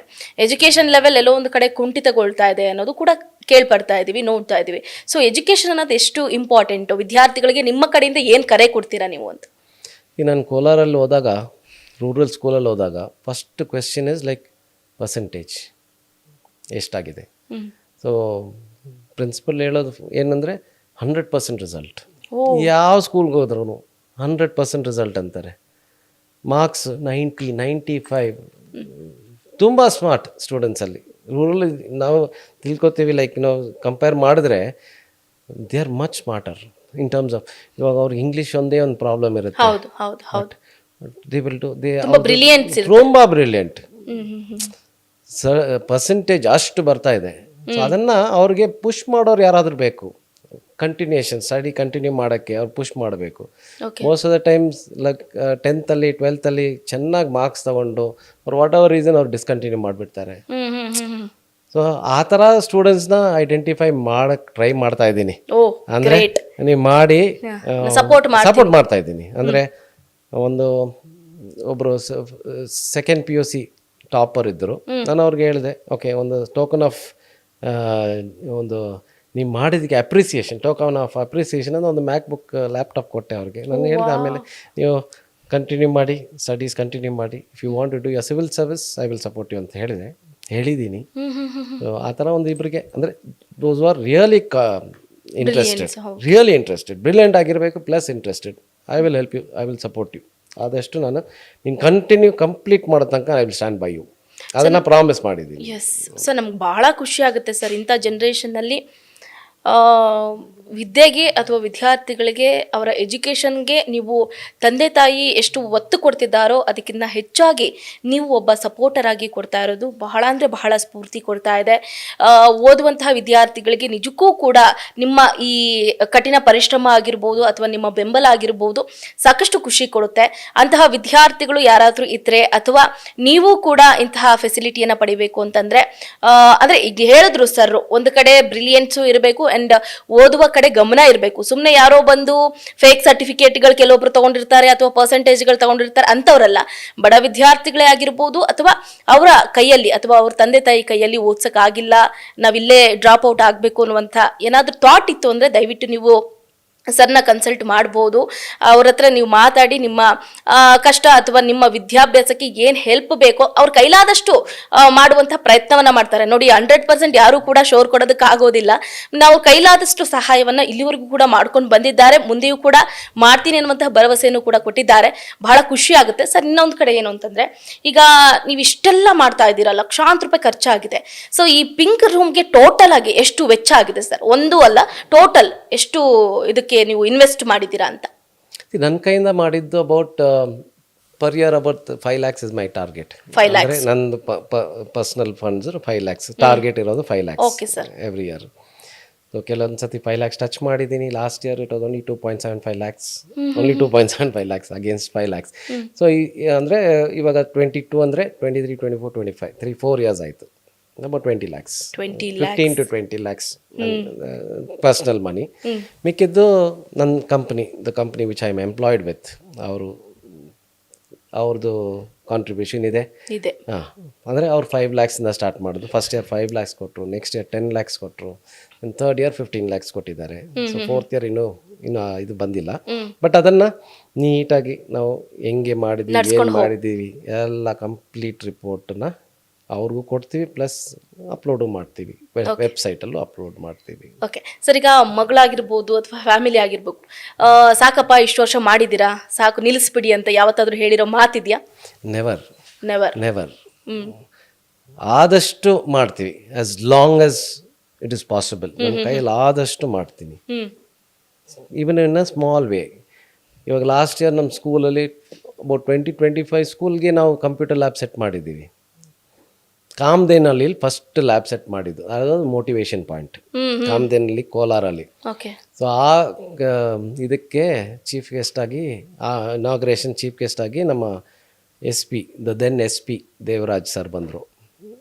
ಎಜುಕೇಷನ್ ಲೆವೆಲ್ ಎಲ್ಲೋ ಒಂದು ಕಡೆ ಕುಂಠಿತಗೊಳ್ತಾ ಇದೆ ಅನ್ನೋದು ಕೂಡ ಕೇಳ್ಪಡ್ತಾ ಇದ್ದೀವಿ, ನೋಡ್ತಾ ಇದ್ದೀವಿ. ಸೊ ಎಜುಕೇಷನ್ ಅನ್ನೋದು ಎಷ್ಟು ಇಂಪಾರ್ಟೆಂಟು? ವಿದ್ಯಾರ್ಥಿಗಳಿಗೆ ನಿಮ್ಮ ಕಡೆಯಿಂದ ಏನು ಕರೆ ಕೊಡ್ತೀರಾ ನೀವು ಅಂತ? ಈಗ ನಾನು ಕೋಲಾರಲ್ಲಿ ಹೋದಾಗ, ರೂರಲ್ ಸ್ಕೂಲಲ್ಲಿ ಹೋದಾಗ, first question is like percentage ಎಷ್ಟಾಗಿದೆ. ಸೊ ಪ್ರಿನ್ಸಿಪಲ್ ಹೇಳೋದು ಏನಂದರೆ 100% ರಿಸಲ್ಟ್. ಯಾವ ಸ್ಕೂಲ್ಗೆ ಹೋದ್ರೂ 100% ರಿಸಲ್ಟ್ ಅಂತಾರೆ. ಮಾರ್ಕ್ಸ್ 90, 95, ತುಂಬ ಸ್ಮಾರ್ಟ್ ಸ್ಟೂಡೆಂಟ್ಸಲ್ಲಿ. ರೂರಲ್ ನಾವು ತಿಳ್ಕೊತೀವಿ, ಲೈಕ್ ನಾವು ಕಂಪೇರ್ ಮಾಡಿದ್ರೆ they are much smarter in terms of, ಇವಾಗ ಅವ್ರಿಗೆ ಇಂಗ್ಲೀಷ್ ಒಂದೇ ಒಂದು ಪ್ರಾಬ್ಲಮ್ ಇರುತ್ತೆ. ತುಂಬ ಬ್ರಿಲಿಯಂಟ್. ಪರ್ಸೆಂಟೇಜ್ ಅಷ್ಟು ಬರ್ತಾ ಇದೆ. ಸೊ ಅದನ್ನು ಅವ್ರಿಗೆ ಪುಷ್ ಮಾಡೋರು ಯಾರಾದರೂ ಬೇಕು. ಸ್ಟಡಿ ಕಂಟಿನ್ಯೂ ಮಾಡೋಕ್ಕೆ ಅವ್ರು ಪುಷ್ ಮಾಡಬೇಕು. Okay. Most of the times like 10th 12th ಚೆನ್ನಾಗಿ ಮಾರ್ಕ್ಸ್ ತಗೊಂಡು ಅವ್ರು ವಾಟ್ ಎವರ್ ರೀಸನ್ ಅವ್ರು ಡಿಸ್ಕಂಟಿನ್ಯೂ ಮಾಡಿಬಿಡ್ತಾರೆ. ಸೊ ಆ ಥರ ಸ್ಟೂಡೆಂಟ್ಸ್ನ ಐಡೆಂಟಿಫೈ ಮಾಡಕ್ಕೆ ಟ್ರೈ ಮಾಡ್ತಾ ಇದ್ದೀನಿ. ಓ ಅಂದರೆ ಗ್ರೇಟ್. ನೀವು ಮಾಡಿ ಸಪೋರ್ಟ್ ಸಪೋರ್ಟ್ ಮಾಡ್ತಾ ಇದ್ದೀನಿ. ಅಂದರೆ ಒಬ್ಬರು ಸೆಕೆಂಡ್ PUC ಟಾಪರ್ ಇದ್ದರು. ನಾನು ಅವ್ರಿಗೆ ಹೇಳಿದೆ, ಓಕೆ ಒಂದು ಟೋಕನ್ ಆಫ್ ಒಂದು ನೀವು ಮಾಡಿದ್ದಕ್ಕೆ ಟೋಕನ್ ಆಫ್ ಅಪ್ರಿಸಿಯೇಷನ್ ಅಂತ ಒಂದು ಮ್ಯಾಕ್ಬುಕ್ ಲ್ಯಾಪ್ಟಾಪ್ ಕೊಟ್ಟೆ ಅವ್ರಿಗೆ. ನಾನು ಹೇಳಿದೆ, ಆಮೇಲೆ ನೀವು ಕಂಟಿನ್ಯೂ ಮಾಡಿ, ಸ್ಟಡೀಸ್ ಕಂಟಿನ್ಯೂ ಮಾಡಿ, if you want to do your civil service I will support you ಅಂತ ಹೇಳಿದ್ದೀನಿ. ಸೊ ಆ ಥರ ಒಂದು ಇಬ್ಬರಿಗೆ, ಅಂದರೆ those are really interested, brilliant ಆಗಿರಬೇಕು, plus interested. I will help you, I will support you. ಆದಷ್ಟು ನಾನು ನೀನು ಕಂಪ್ಲೀಟ್ ಮಾಡೋ ತನಕ I will stand by you, ಅದನ್ನು ಪ್ರಾಮಿಸ್ ಮಾಡಿದ್ದೀನಿ. ಎಸ್. ಸೊ ನಮ್ಗೆ ಭಾಳ ಖುಷಿ ಆಗುತ್ತೆ ಸರ್, ಇಂಥ ಜನ್ರೇಷನ್ನಲ್ಲಿ ವಿದ್ಯೆಗೆ ಅಥವಾ ವಿದ್ಯಾರ್ಥಿಗಳಿಗೆ ಅವರ ಎಜುಕೇಷನ್ಗೆ ನೀವು ತಂದೆ ತಾಯಿ ಎಷ್ಟು ಒತ್ತು ಕೊಡ್ತಿದ್ದಾರೋ ಅದಕ್ಕಿಂತ ಹೆಚ್ಚಾಗಿ ನೀವು ಒಬ್ಬ ಸಪೋರ್ಟರ್ ಆಗಿ ಕೊಡ್ತಾ ಇರೋದು ಬಹಳ ಅಂದರೆ ಬಹಳ ಸ್ಫೂರ್ತಿ ಕೊಡ್ತಾ ಇದೆ. ಓದುವಂತಹ ವಿದ್ಯಾರ್ಥಿಗಳಿಗೆ ನಿಜಕ್ಕೂ ಕೂಡ ನಿಮ್ಮ ಈ ಕಠಿಣ ಪರಿಶ್ರಮ ಆಗಿರ್ಬೋದು ಅಥವಾ ನಿಮ್ಮ ಬೆಂಬಲ ಆಗಿರ್ಬೋದು ಸಾಕಷ್ಟು ಖುಷಿ ಕೊಡುತ್ತೆ. ಅಂತಹ ವಿದ್ಯಾರ್ಥಿಗಳು ಯಾರಾದರೂ ಇದ್ದರೆ ಅಥವಾ ನೀವು ಕೂಡ ಇಂತಹ ಫೆಸಿಲಿಟಿಯನ್ನು ಪಡಿಬೇಕು ಅಂತಂದರೆ, ಅಂದರೆ ಈಗ ಹೇಳಿದ್ರು ಸರ್, ಒಂದು ಕಡೆ ಬ್ರಿಲಿಯನ್ಸು ಇರಬೇಕು ಆ್ಯಂಡ್ ಓದುವ ಕಡೆ ಗಮನ ಇರಬೇಕು. ಸುಮ್ಮನೆ ಯಾರೋ ಬಂದು ಫೇಕ್ ಸರ್ಟಿಫಿಕೇಟ್ಗಳು ಕೆಲವೊಬ್ರು ತಗೊಂಡಿರ್ತಾರೆ ಅಥವಾ ಪರ್ಸೆಂಟೇಜ್ಗಳು ತಗೊಂಡಿರ್ತಾರೆ, ಅಂಥವ್ರಲ್ಲ. ಬಡ ವಿದ್ಯಾರ್ಥಿಗಳೇ ಆಗಿರ್ಬೋದು ಅಥವಾ ಅವರ ಕೈಯಲ್ಲಿ ಅಥವಾ ಅವ್ರ ತಂದೆ ತಾಯಿ ಕೈಯಲ್ಲಿ ಓದ್ಸೋಕ್ಕಾಗಿಲ್ಲ, ನಾವಿಲ್ಲೇ ಡ್ರಾಪ್ ಔಟ್ ಆಗಬೇಕು ಅನ್ನುವಂಥ ಏನಾದರೂ ಥಾಟ್ ಇತ್ತು ಅಂದರೆ ದಯವಿಟ್ಟು ನೀವು ಸರ್ನ ಕನ್ಸಲ್ಟ್ ಮಾಡ್ಬೋದು. ಅವ್ರ ಹತ್ರ ನೀವು ಮಾತಾಡಿ ನಿಮ್ಮ ಕಷ್ಟ ಅಥವಾ ನಿಮ್ಮ ವಿದ್ಯಾಭ್ಯಾಸಕ್ಕೆ ಏನು ಹೆಲ್ಪ್ ಬೇಕೋ ಅವ್ರ ಕೈಲಾದಷ್ಟು ಮಾಡುವಂಥ ಪ್ರಯತ್ನವನ್ನು ಮಾಡ್ತಾರೆ. ನೋಡಿ, 100% ಯಾರೂ ಕೂಡ ಶೋರ್ ಕೊಡೋದಕ್ಕಾಗೋದಿಲ್ಲ. ನಾವು ಕೈಲಾದಷ್ಟು ಸಹಾಯವನ್ನು ಇಲ್ಲಿವರೆಗೂ ಕೂಡ ಮಾಡ್ಕೊಂಡು ಬಂದಿದ್ದಾರೆ, ಮುಂದೆಯೂ ಕೂಡ ಮಾಡ್ತೀನಿ ಅನ್ನುವಂತಹ ಭರವಸೆಯನ್ನು ಕೂಡ ಕೊಟ್ಟಿದ್ದಾರೆ. ಬಹಳ ಖುಷಿ ಆಗುತ್ತೆ ಸರ್. ಇನ್ನೊಂದು ಕಡೆ ಏನು ಅಂತಂದರೆ, ಈಗ ನೀವು ಇಷ್ಟೆಲ್ಲ ಮಾಡ್ತಾ ಇದ್ದೀರಾ, ಲಕ್ಷಾಂತರ ರೂಪಾಯಿ ಖರ್ಚಾಗಿದೆ. ಸೊ ಈ ಪಿಂಕ್ ರೂಮ್ಗೆ ಟೋಟಲ್ ಆಗಿ ಎಷ್ಟು ವೆಚ್ಚ ಆಗಿದೆ ಸರ್? ಒಂದು ಅಲ್ಲ, ಟೋಟಲ್ ಎಷ್ಟು ಇದಕ್ಕೆ ನೀವು ಇನ್ವೆಸ್ಟ್ ಮಾಡಿದ್ದೀರಾ ಅಂತ? ನನ್ನ ಕೈಯಿಂದ ಮಾಡಿದ್ದು about per year about 5 lakhs is my target. 5 lakhs ನಂದು ಪರ್ಸನಲ್ ಫಂಡ್ಸ್ 5 lakhs ಟಾರ್ಗೆಟ್ ಇರೋದು. 5 lakhs okay sir, every year. So ಕೆಲವೊಂದು ಸತಿ 5 lakhs ಟಚ್ ಮಾಡಿದ್ದೀನಿ. Last year it was only 2.75 lakhs, only 2.75 lakhs against 5 lakhs. So ಅಂದರೆ ಇವಾಗ 22 ಅಂದರೆ 23, 24, 25 3-4 years ಆಯಿತು. about 20 lakhs, 15 to 20 lakhs personal money. ಮಿಕ್ಕಿದ್ದು ನನ್ನ company, the company which I am employed with, ಅವ್ರದ್ದು ಕಾಂಟ್ರಿಬ್ಯೂಷನ್ ಇದೆ. ಹಾಂ, ಅಂದರೆ ಅವ್ರು 5 lakhs ಸ್ಟಾರ್ಟ್ ಮಾಡೋದು. ಫಸ್ಟ್ ಇಯರ್ 5 lakhs ಕೊಟ್ಟರು, ನೆಕ್ಸ್ಟ್ ಇಯರ್ 10 lakhs ಕೊಟ್ಟರು, ಥರ್ಡ್ ಇಯರ್ 15 lakhs ಕೊಟ್ಟಿದ್ದಾರೆ. ಸೊ ಫೋರ್ತ್ ಇಯರ್ ಇನ್ನೂ ಇದು ಬಂದಿಲ್ಲ. ಬಟ್ ಅದನ್ನು ನೀಟಾಗಿ ನಾವು ಹೆಂಗೆ ಮಾಡಿದ್ದೀವಿ, ಏನು ಮಾಡಿದ್ದೀವಿ ಎಲ್ಲ ಕಂಪ್ಲೀಟ್ ರಿಪೋರ್ಟನ್ನ ಅವ್ರಿಗೂ ಕೊಡ್ತೀವಿ, ಪ್ಲಸ್ ಅಪ್ಲೋಡು ಮಾಡ್ತೀವಿ, ವೆಬ್ಸೈಟಲ್ಲೂ ಅಪ್ಲೋಡ್ ಮಾಡ್ತೀವಿ. ಓಕೆ ಸರ್, ಈಗ ಮಗಳಾಗಿರ್ಬೋದು ಅಥವಾ ಫ್ಯಾಮಿಲಿ ಆಗಿರ್ಬೋದು, ಸಾಕಪ್ಪ ಇಷ್ಟು ವರ್ಷ ಮಾಡಿದ್ದೀರಾ, ಸಾಕು ನಿಲ್ಲಿಸ್ಬಿಡಿ ಅಂತ ಯಾವತ್ತಾದರೂ ಹೇಳಿರೋ ಮಾತಿದೆಯಾ? ನೆವರ್. Never never. ಆದಷ್ಟು ಮಾಡ್ತೀವಿ, as long as it is possible. ನನ್ನ ಕೈಯಲ್ಲಿ ಆದಷ್ಟು ಮಾಡ್ತೀನಿ, even in a small way. ಇವಾಗ ಲಾಸ್ಟ್ ಇಯರ್ ನಮ್ಮ ಸ್ಕೂಲಲ್ಲಿ ಅಬೌಟ್ 20-25 ಸ್ಕೂಲ್ಗೆ ನಾವು ಕಂಪ್ಯೂಟರ್ ಲ್ಯಾಬ್ ಸೆಟ್ ಮಾಡಿದ್ದೀವಿ. ಕಾಮಧೇನಲ್ಲಿ ಫಸ್ಟ್ ಲ್ಯಾಬ್ ಸೆಟ್ ಮಾಡಿದ್ದು, ಅದೊಂದು ಮೋಟಿವೇಶನ್ ಪಾಯಿಂಟ್. ಕಾಮಧೇನಲ್ಲಿ, ಕೋಲಾರಲ್ಲಿ. ಸೊ ಆ ಇದಕ್ಕೆ ಚೀಫ್ ಗೆಸ್ಟ್ ಆಗಿ, ಆ ಇನಾಗ್ರೇಷನ್ ಚೀಫ್ ಗೆಸ್ಟ್ ಆಗಿ ನಮ್ಮ SP, then SP Devaraj sir ಬಂದರು.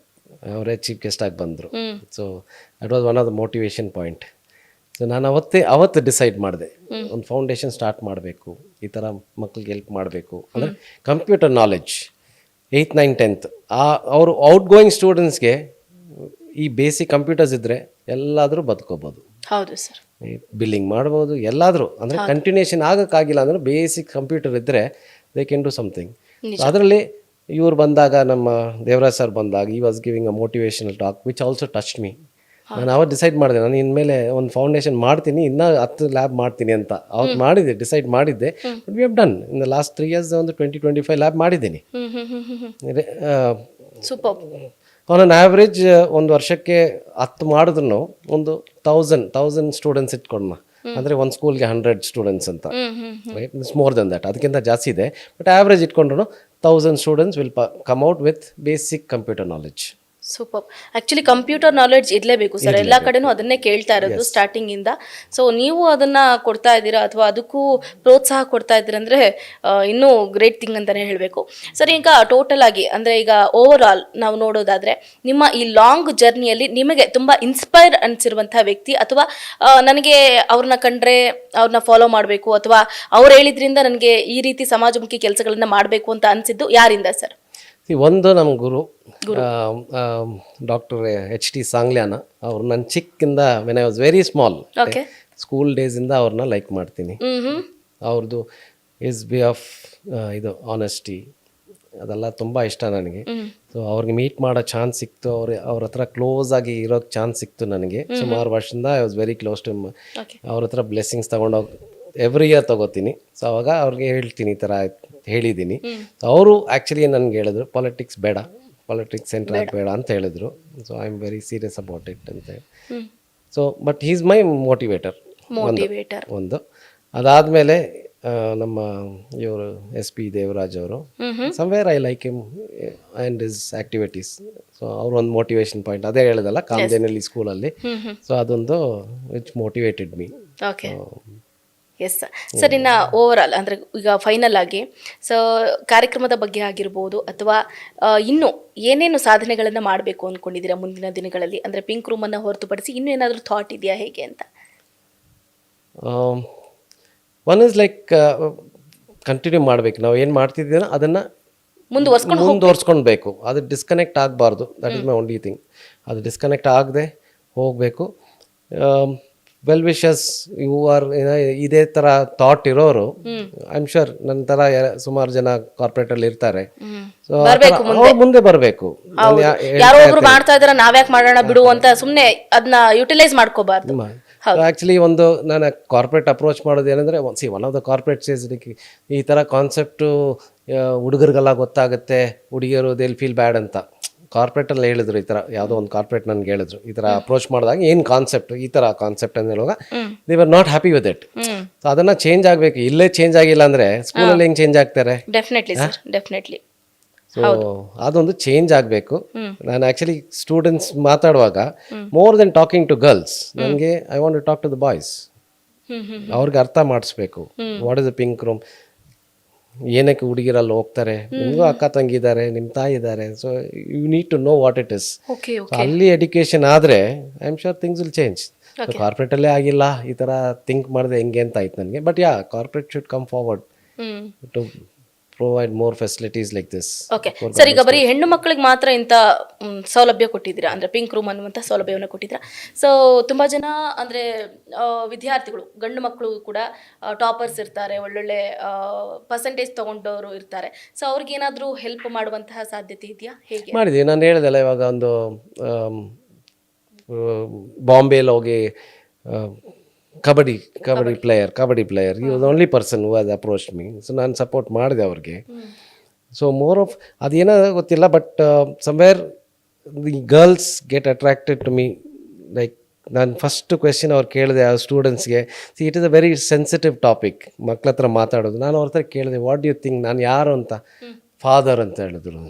ಅವರೇ ಚೀಫ್ ಗೆಸ್ಟ್ ಆಗಿ ಬಂದರು. So that was one of the motivation point. So ನಾನು ಅವತ್ತು ಡಿಸೈಡ್ ಮಾಡಿದೆ, ಒಂದು ಫೌಂಡೇಶನ್ ಸ್ಟಾರ್ಟ್ ಮಾಡಬೇಕು, ಈ ಥರ ಮಕ್ಳಿಗೆ ಹೆಲ್ಪ್ ಮಾಡಬೇಕು. ಅಂದರೆ computer knowledge 8th, 9th, 10th ಅವರು ಔಟ್ ಗೋಯಿಂಗ್ ಸ್ಟೂಡೆಂಟ್ಸ್ಗೆ ಈ ಬೇಸಿಕ್ ಕಂಪ್ಯೂಟರ್ಸ್ ಇದ್ದರೆ ಎಲ್ಲಾದರೂ ಬದುಕೋಬೋದು. ಹೌದು ಸರ್, ಬಿಲ್ಲಿಂಗ್ ಮಾಡ್ಬೋದು, ಎಲ್ಲಾದರೂ. ಅಂದರೆ ಕಂಟಿನ್ಯೂಷನ್ ಆಗೋಕ್ಕಾಗಿಲ್ಲ ಅಂದರೆ ಬೇಸಿಕ್ ಕಂಪ್ಯೂಟರ್ ಇದ್ದರೆ ದೇ ಕ್ಯಾನ್ ಡೂ ಸಮಥಿಂಗ್. ಅದರಲ್ಲಿ ಇವ್ರು ಬಂದಾಗ, ನಮ್ಮ ದೇವರಾಜ್ ಸರ್ ಬಂದಾಗ, ಈ was giving a motivational talk which also touched me. ನಾನು ಅವತ್ತು ಡಿಸೈಡ್ ಮಾಡಿದೆ, ನಾನು ಇನ್ಮೇಲೆ ಒಂದು ಫೌಂಡೇಶನ್ ಮಾಡ್ತೀನಿ, ಇನ್ನೂ 10 ಲ್ಯಾಬ್ ಮಾಡ್ತೀನಿ ಅಂತ ಅವತ್ತು ಮಾಡಿದ್ದೆ, ಡಿಸೈಡ್ ಮಾಡಿದ್ದೆ. But we have done in the last 3 years ಒಂದು 20-25 ಲ್ಯಾಬ್ ಮಾಡಿದ್ದೀನಿ. ಸೂಪರ್. ಆನ್ ಅನ್ ಆವ್ರೇಜ್ ಒಂದು ವರ್ಷಕ್ಕೆ 10 ಮಾಡಿದ್ರು ಒಂದು 1000 ಸ್ಟೂಡೆಂಟ್ಸ್ ಇಟ್ಕೊಂಡ, ಅಂದರೆ ಒಂದು ಸ್ಕೂಲ್ಗೆ 100 ಸ್ಟೂಡೆಂಟ್ಸ್ ಅಂತ, right? It's more than that, ಅದಕ್ಕಿಂತ ಜಾಸ್ತಿ ಇದೆ. ಬಟ್ ಆವ್ರೇಜ್ ಇಟ್ಕೊಂಡ್ರು 1000 students will come out with basic computer knowledge. Super. Actually computer knowledge ಇರಲೇಬೇಕು ಸರ್, ಎಲ್ಲ ಕಡೆನೂ ಅದನ್ನೇ ಕೇಳ್ತಾ ಇರೋದು ಸ್ಟಾರ್ಟಿಂಗ್ ಇಂದ. ಸೊ ನೀವು ಅದನ್ನ ಕೊಡ್ತಾ ಇದ್ದೀರಾ ಅಥವಾ ಅದಕ್ಕೂ ಪ್ರೋತ್ಸಾಹ ಕೊಡ್ತಾ ಇದ್ದೀರಾ ಅಂದ್ರೆ ಇನ್ನೂ ಗ್ರೇಟ್ ಥಿಂಗ್ ಅಂತಾನೆ ಹೇಳಬೇಕು ಸರ್. ಈಗ ಟೋಟಲ್ ಆಗಿ ಅಂದ್ರೆ ಈಗ ಓವರ್ ಆಲ್ ನಾವು ನೋಡೋದಾದ್ರೆ ನಿಮ್ಮ ಈ ಲಾಂಗ್ ಜರ್ನಿಯಲ್ಲಿ ನಿಮಗೆ ತುಂಬಾ ಇನ್ಸ್ಪೈರ್ ಅನ್ಸಿರುವಂತಹ ವ್ಯಕ್ತಿ ಅಥವಾ ನನಗೆ ಅವ್ರನ್ನ ಕಂಡ್ರೆ ಅವ್ರನ್ನ ಫಾಲೋ ಮಾಡಬೇಕು ಅಥವಾ ಅವ್ರು ಹೇಳಿದ್ರಿಂದ ನನಗೆ ಈ ರೀತಿ ಸಮಾಜಮುಖಿ ಕೆಲಸಗಳನ್ನ ಮಾಡಬೇಕು ಅಂತ ಅನ್ಸಿದ್ದು ಯಾರಿಂದ ಸರ್? ಒಂದು ನಮ್ಮ ಗುರು ಡಾಕ್ಟರ್ HD ಸಾಂಗ್ಲ್ಯಾನ ಅವ್ರು ನನ್ನ ಚಿಕ್ಕಿಂದ when I was very small school ಡೇಸಿಂದ ಅವ್ರನ್ನ ಲೈಕ್ ಮಾಡ್ತೀನಿ. ಅವ್ರದ್ದು ವೇ ಆಫ್ ಇದು ಆನೆಸ್ಟಿ ಅದೆಲ್ಲ ತುಂಬ ಇಷ್ಟ ನನಗೆ. ಸೊ ಅವ್ರಿಗೆ ಮೀಟ್ ಮಾಡೋ ಚಾನ್ಸ್ ಸಿಕ್ತು, ಅವ್ರ ಹತ್ರ ಕ್ಲೋಸ್ ಆಗಿ ಇರೋಕ್ಕೆ ಚಾನ್ಸ್ ಸಿಕ್ತು ನನಗೆ. ಸುಮಾರು ವರ್ಷದಿಂದ I was very close to ಅವ್ರ ಹತ್ರ ಬ್ಲೆಸ್ಸಿಂಗ್ಸ್ ತೊಗೊಂಡೋಗಿ ಎವ್ರಿ ಇಯರ್ ತೊಗೋತೀನಿ. ಸೊ ಅವಾಗ ಅವ್ರಿಗೆ ಹೇಳ್ತೀನಿ ಈ ಥರ ಹೇಳಿದ್ದೀನಿ. ಅವರು ಆ್ಯಕ್ಚುಲಿ ನನಗೆ ಹೇಳಿದ್ರು ಪಾಲಿಟಿಕ್ಸ್ ಬೇಡ, ಪಾಲಿಟಿಕ್ಸ್ ಸೆಂಟ್ರ್ ಬೇಡ ಅಂತ ಹೇಳಿದ್ರು. So I am very serious about it ಅಂತ ಹೇಳಿ. So but he's my motivator ಒಂದು. ಅದಾದಮೇಲೆ ನಮ್ಮ ಇವರು SP ದೇವರಾಜ್ ಅವರು somewhere I like him and his activities. So ಅವ್ರು ಒಂದು ಮೋಟಿವೇಶನ್ ಪಾಯಿಂಟ್ ಅದೇ ಹೇಳಿದಲ್ಲ ಕಾಮಧೇನಲ್ಲಿ ಸ್ಕೂಲಲ್ಲಿ. ಸೊ ಅದೊಂದು which motivated me. Okay, yes sir. ಇನ್ನು ಓವರ್ ಆಲ್ ಅಂದರೆ ಈಗ ಫೈನಲ್ ಆಗಿ ಸೊ ಕಾರ್ಯಕ್ರಮದ ಬಗ್ಗೆ ಆಗಿರ್ಬೋದು ಅಥವಾ ಇನ್ನೂ ಏನೇನು ಸಾಧನೆಗಳನ್ನು ಮಾಡಬೇಕು ಅಂದ್ಕೊಂಡಿದ್ದೀರಾ ಮುಂದಿನ ದಿನಗಳಲ್ಲಿ? ಅಂದರೆ ಪಿಂಕ್ ರೂಮನ್ನು ಹೊರತುಪಡಿಸಿ ಇನ್ನೂ ಏನಾದರೂ ಥಾಟ್ ಇದೆಯಾ ಹೇಗೆ ಅಂತ? ಒನ್ ಇಸ್ ಲೈಕ್ ಕಂಟಿನ್ಯೂ ಮಾಡಬೇಕು. ನಾವು ಏನು ಮಾಡ್ತಿದ್ದೀನೋ ಅದನ್ನು ಮುಂದುವರ್ಸ್ಕೊಳ್ಬೇಕು. ಅದು ಡಿಸ್ಕನೆಕ್ಟ್ ಆಗಬಾರ್ದು. That is my only thing. ಅದು ಡಿಸ್ಕನೆಕ್ಟ್ ಆಗದೆ ಹೋಗಬೇಕು. ವೆಲ್ ವಿಶಸ್ ಯು ಆರ್ ಇದೇ ಥರ ಥಾಟ್ ಇರೋರು ಐ ಆಮ್ ಶ್ಯೂರ್ ನನ್ನ ಥರ ಸುಮಾರು ಜನ ಕಾರ್ಪೊರೇಟಲ್ಲಿ ಇರ್ತಾರೆ. ಸೊ ಮುಂದೆ ಬರಬೇಕು. ಯಾರೋ ಒಬ್ರು ಮಾಡ್ತಾ ಇದಾರೆ ನಾವ್ಯಾಕೆ ಮಾಡೋಣ ಬಿಡು ಅಂತ ಸುಮ್ಮನೆ ಅದನ್ನ ಯುಟಿಲೈಸ್ ಮಾಡ್ಕೋಬಾರ್ದು. ಆ್ಯಕ್ಚುಲಿ ಒಂದು ನಾನು ಕಾರ್ಪೊರೇಟ್ ಅಪ್ರೋಚ್ ಮಾಡೋದು ಏನಂದರೆ one of the corporate says ಈ ಥರ ಕಾನ್ಸೆಪ್ಟು ಹುಡುಗರಿಗೆಲ್ಲ ಗೊತ್ತಾಗುತ್ತೆ, ಹುಡುಗಿಯರು ದೇ ವಿಲ್ ಫೀಲ್ ಬ್ಯಾಡ್ ಅಂತ ಕಾರ್ಪೊರೇಟಲ್ಲಿ ಹೇಳಿದ್ರು. ಈ ಥರ ಯಾವುದೋ ಒಂದು ಕಾರ್ಪೊರೇಟ್ ನನಗೆ ಹೇಳಿದ್ರು ಈ ಥರ ಅಪ್ರೋಚ್ ಮಾಡಿದಾಗ ಏನು ಕಾನ್ಸೆಪ್ಟ್ ಈ ಥರ ಕಾನ್ಸೆಪ್ಟ್ ಅಂತ ಹೇಳುವಾಗ they are not happy with it. So ಅದನ್ನು ಚೇಂಜ್ ಆಗಬೇಕು. ಇಲ್ಲೇ ಚೇಂಜ್ ಆಗಿಲ್ಲ ಅಂದರೆ ಸ್ಕೂಲಲ್ಲಿ ಹೆಂಗೆ ಚೇಂಜ್ ಆಗ್ತಾರೆ? ಡೆಫಿನೆಟ್ಲಿ. ಸೊ ಅದೊಂದು ಚೇಂಜ್ ಆಗಬೇಕು. ನಾನು ಆ್ಯಕ್ಚುಲಿ ಸ್ಟೂಡೆಂಟ್ಸ್ ಮಾತಾಡುವಾಗ more than talking to girls ನನಗೆ I want to talk to the boys. ಅವ್ರಿಗೆ ಅರ್ಥ ಮಾಡಿಸ್ಬೇಕು what is the pink room, ಏನಕ್ಕೆ ಹುಡುಗಿರಲ್ಲಿ ಹೋಗ್ತಾರೆ, ನಿಮಗೂ ಅಕ್ಕ ತಂಗಿ ಇದ್ದಾರೆ, ನಿಮ್ಮ ತಾಯಿ ಇದ್ದಾರೆ. So you need to know what it is. ಅಲ್ಲಿ ಎಡ್ಯುಕೇಶನ್ ಆದರೆ I am sure things will change. ಕಾರ್ಪೊರೇಟಲ್ಲೇ ಆಗಿಲ್ಲ ಈ ಥರ ಥಿಂಕ್ ಮಾಡಿದೆ ಹೆಂಗೆ ಅಂತ ಆಯ್ತು ನನಗೆ. But yeah corporate should come forward to provide more facilities like this. Okay sir, ಈಗ ಬರೀ ಹೆಣ್ಣು ಮಕ್ಕಳಿಗೆ ಮಾತ್ರ ಇಂಥ ಸೌಲಭ್ಯ ಕೊಟ್ಟಿದ್ದೀರಾ, ಅಂದರೆ ಪಿಂಕ್ ರೂಮ್ ಅನ್ನುವಂಥ ಸೌಲಭ್ಯವನ್ನು ಕೊಟ್ಟಿದ್ದೀರಾ. ಸೊ ತುಂಬ ಜನ ಅಂದರೆ ವಿದ್ಯಾರ್ಥಿಗಳು ಗಂಡು ಮಕ್ಕಳು ಕೂಡ ಟಾಪರ್ಸ್ ಇರ್ತಾರೆ, ಒಳ್ಳೊಳ್ಳೆ ಪರ್ಸೆಂಟೇಜ್ ತೊಗೊಂಡವರು ಇರ್ತಾರೆ. ಸೊ ಅವ್ರಿಗೇನಾದರೂ ಹೆಲ್ಪ್ ಮಾಡುವಂತಹ ಸಾಧ್ಯತೆ ಇದೆಯಾ? ಹೇಗೆ ಮಾಡಿದ್ದೀವಿ. ನಾನು ಹೇಳಿದೆಲ್ಲ ಇವಾಗ ಒಂದು ಬಾಂಬೆಯಲ್ಲಿ ಹೋಗಿ ಕಬಡ್ಡಿ ಪ್ಲೇಯರ್ ಈ was only person who has approach me. So ನಾನು ಸಪೋರ್ಟ್ ಮಾಡಿದೆ ಅವ್ರಿಗೆ. ಸೊ ಮೋರ್ ಆಫ್ ಅದೇನೋ ಗೊತ್ತಿಲ್ಲ, but somewhere the girls get attracted to me. Like ನಾನು ಫಸ್ಟ್ ಕ್ವೆಶ್ಚನ್ ಅವ್ರು ಕೇಳಿದೆ ಆ ಸ್ಟೂಡೆಂಟ್ಸ್ಗೆ. See it is a very sensitive topic ಮಕ್ಳ ಹತ್ರ ಮಾತಾಡೋದು. ನಾನು ಅವ್ರ ಹತ್ರ ಕೇಳಿದೆ ವಾಟ್ ಡ್ಯೂ ಥಿಂಕ್, ನಾನು ಯಾರು ಅಂತ. ಫಾದರ್ ಅಂತ ಹೇಳಿದ್ರು.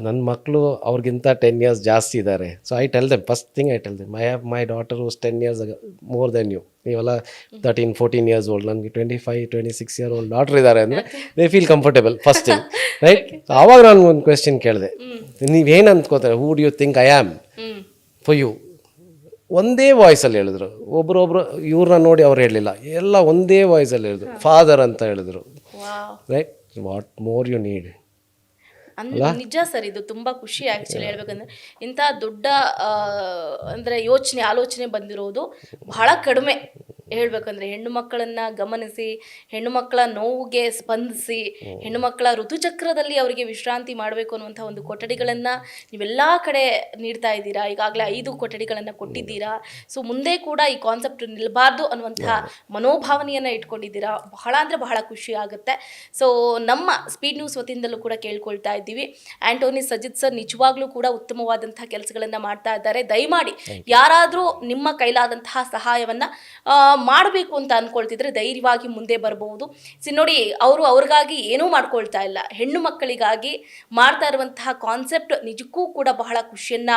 ನನ್ನ ಮಕ್ಕಳು ಅವ್ರಿಗಿಂತ 10 years ಜಾಸ್ತಿ ಇದ್ದಾರೆ. So I tell them, first thing I tell them my daughter was 10 years more than you. ನೀವೆಲ್ಲ 13-14 years ಓಲ್ಡ್, ನನಗೆ 25-26 year old ಡಾಟರ್ ಇದ್ದಾರೆ ಅಂದರೆ they feel comfortable first thing, right? ಆವಾಗ ನಾನು ಒಂದು ಕ್ವೆಶ್ಚನ್ ಕೇಳಿದೆ, ನೀವೇನು ಅಂದ್ಕೋತಾರೆ, who do you think I am for you? ಒಂದೇ ವಾಯ್ಸಲ್ಲಿ ಹೇಳಿದ್ರು. ಒಬ್ರೊಬ್ರು ಇವ್ರನ್ನ ನೋಡಿ ಅವ್ರು ಹೇಳಲಿಲ್ಲ, ಎಲ್ಲ ಒಂದೇ ವಾಯ್ಸಲ್ಲಿ ಹೇಳಿದ್ರು, ಫಾದರ್ ಅಂತ ಹೇಳಿದ್ರು. Right, what more you need? ನಿಜ ಸರ್, ಇದು ತುಂಬಾ ಖುಷಿ ಆಕ್ಚುಲಿ ಹೇಳ್ಬೇಕಂದ್ರೆ. ಇಂಥ ದೊಡ್ಡ ಅಂದ್ರೆ ಆಲೋಚನೆ ಬಂದಿರೋದು ಬಹಳ ಕಡಿಮೆ ಹೇಳ್ಬೇಕಂದ್ರೆ. ಹೆಣ್ಣು ಮಕ್ಕಳನ್ನ ಗಮನಿಸಿ, ಹೆಣ್ಣು ಮಕ್ಕಳ ನೋವಿಗೆ ಸ್ಪಂದಿಸಿ, ಹೆಣ್ಣು ಮಕ್ಕಳ ಋತುಚಕ್ರದಲ್ಲಿ ಅವರಿಗೆ ವಿಶ್ರಾಂತಿ ಮಾಡಬೇಕು ಅನ್ನುವಂಥ ಒಂದು ಕೊಠಡಿಗಳನ್ನ ನೀವೆಲ್ಲ ಕಡೆ ನೀಡ್ತಾ ಇದ್ದೀರಾ. ಈಗಾಗಲೇ 5 ಕೊಠಡಿಗಳನ್ನು ಕೊಟ್ಟಿದ್ದೀರಾ. ಸೊ ಮುಂದೆ ಕೂಡ ಈ ಕಾನ್ಸೆಪ್ಟ್ ನಿಲ್ಲಬಾರ್ದು ಅನ್ನುವಂಥ ಮನೋಭಾವನೆಯನ್ನ ಇಟ್ಕೊಂಡಿದ್ದೀರಾ. ಬಹಳ ಅಂದ್ರೆ ಬಹಳ ಖುಷಿ ಆಗುತ್ತೆ. ಸೊ ನಮ್ಮ ಸ್ಪೀಡ್ ನ್ಯೂಸ್ ವತಿಯಿಂದಲೂ ಕೂಡ ಕೇಳ್ಕೊಳ್ತಾ ಇದ್ದೀವಿ, ಆಂಟೋನಿ ಸಜಿತ್ ಸರ್ ನಿಜವಾಗ್ಲೂ ಕೂಡ ಉತ್ತಮವಾದಂತಹ ಕೆಲಸಗಳನ್ನ ಮಾಡ್ತಾ ಇದ್ದಾರೆ. ದಯಮಾಡಿ ಯಾರಾದರೂ ನಿಮ್ಮ ಕೈಲಾದಂತಹ ಸಹಾಯವನ್ನ ಮಾಡಬೇಕು ಅಂತ ಅಂದ್ಕೊಳ್ತಿದ್ರೆ ಧೈರ್ಯವಾಗಿ ಮುಂದೆ ಬರಬಹುದು. ನೋಡಿ, ಅವರು ಅವ್ರಿಗಾಗಿ ಏನೂ ಮಾಡ್ಕೊಳ್ತಾ ಇಲ್ಲ, ಹೆಣ್ಣು ಮಕ್ಕಳಿಗಾಗಿ ಮಾಡ್ತಾ ಇರುವಂತಹ ಕಾನ್ಸೆಪ್ಟ್ ನಿಜಕ್ಕೂ ಕೂಡ ಬಹಳ ಖುಷಿಯನ್ನ